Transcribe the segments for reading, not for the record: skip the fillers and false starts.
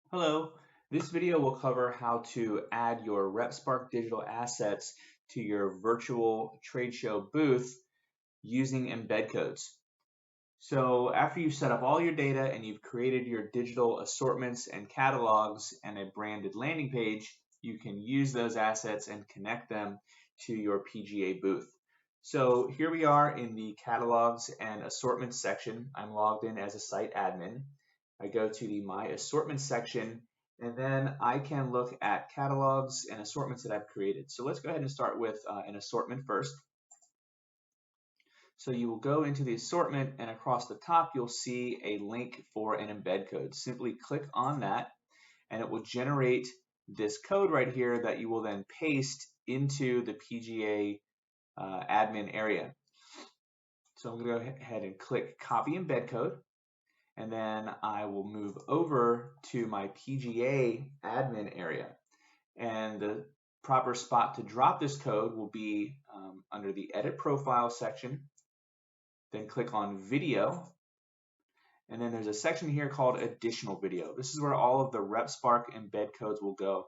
Hello, this video will cover how to add your RepSpark digital assets to your virtual trade show booth using embed codes. So after you've set up all your data and you've created your digital assortments and catalogs and a branded landing page, you can use those assets and connect them to your PGA booth. So here we are in the catalogs and assortments section. I'm logged in as a site admin. I go to the My Assortments section, and then I can look at catalogs and assortments that I've created. So let's go ahead and start with an assortment first. So you will go into the assortment, and across the top you'll see a link for an embed code. Simply click on that and it will generate this code right here that you will then paste into the PGA admin area. So I'm going to go ahead and click copy embed code, and then I will move over to my PGA admin area. And the proper spot to drop this code will be under the edit profile section. Then click on video, and then there's a section here called additional video. This is where all of the RepSpark embed codes will go.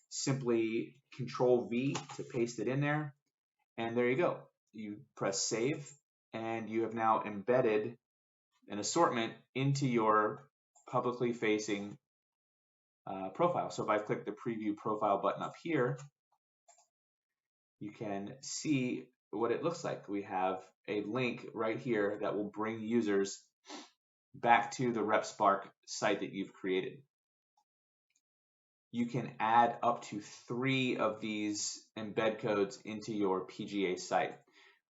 Simply Control V to paste it in there, and there you go. You press save, and you have now embedded an assortment into your publicly facing profile. So if I click the preview profile button up here, you can see what it looks like. We have a link right here that will bring users back to the RepSpark site that you've created. You can add up to 3 of these embed codes into your PGA site.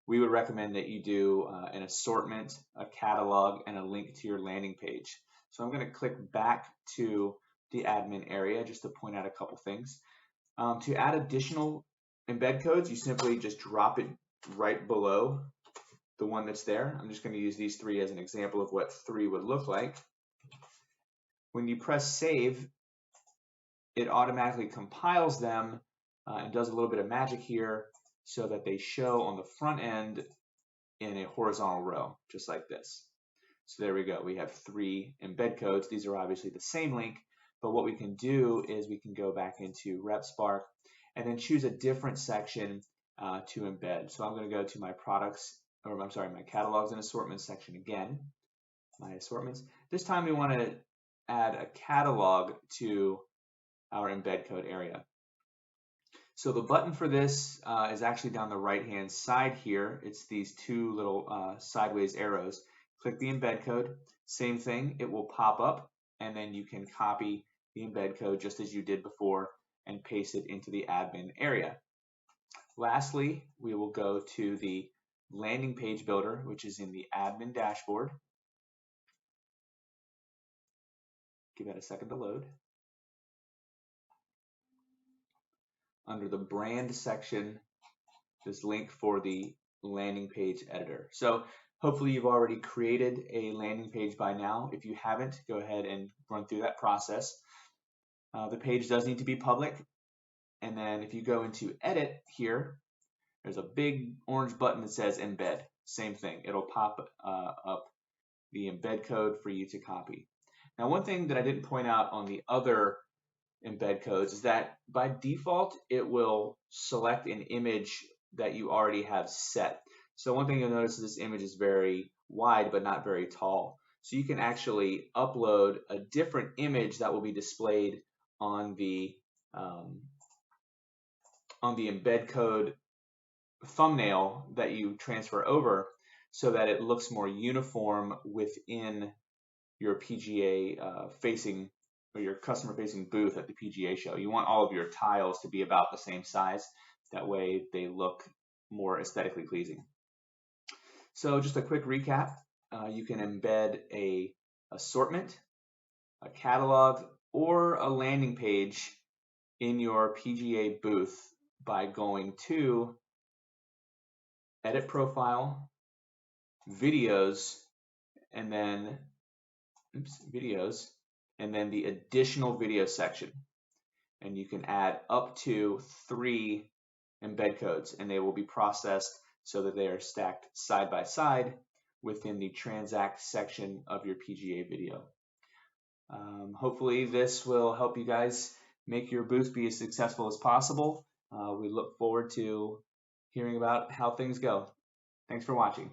We would recommend that you do an assortment, a catalog, and a link to your landing page. So I'm going to click back to the admin area just to point out a couple things. To add additional embed codes, you simply just drop it right below the one that's there. I'm just going to use these 3 as an example of what 3 would look like. When you press save, it automatically compiles them and does a little bit of magic here so that they show on the front end in a horizontal row, just like this. So there we go. We have 3 embed codes. These are obviously the same link, but what we can do is we can go back into RepSpark and then choose a different section to embed. So I'm going to go to my my catalogs and assortments section again, my assortments. This time we want to add a catalog to our embed code area. So the button for this is actually down the right-hand side here. It's these 2 little sideways arrows. Click the embed code. Same thing, it will pop up, and then you can copy the embed code just as you did before and paste it into the admin area. Lastly, we will go to the landing page builder, which is in the admin dashboard. Give that a second to load. Under the brand section, this link for the landing page editor. So hopefully you've already created a landing page by now. If you haven't, go ahead and run through that process. The page does need to be public. And then if you go into edit here, there's a big orange button that says embed. Same thing, it'll pop up the embed code for you to copy. Now, one thing that I didn't point out on the other embed codes is that by default it will select an image that you already have set. So one thing you'll notice is this image is very wide but not very tall. So you can actually upload a different image that will be displayed on the embed code thumbnail that you transfer over so that it looks more uniform within your PGA facing or your customer facing booth at the PGA show. You want all of your tiles to be about the same size. That way they look more aesthetically pleasing. So just a quick recap, you can embed a assortment, a catalog, or a landing page in your PGA booth by going to edit profile, videos, and then the additional video section. And you can add up to 3 embed codes, and they will be processed so that they are stacked side by side within the transact section of your PGA video. Hopefully this will help you guys make your booth be as successful as possible. We look forward to hearing about how things go. Thanks for watching.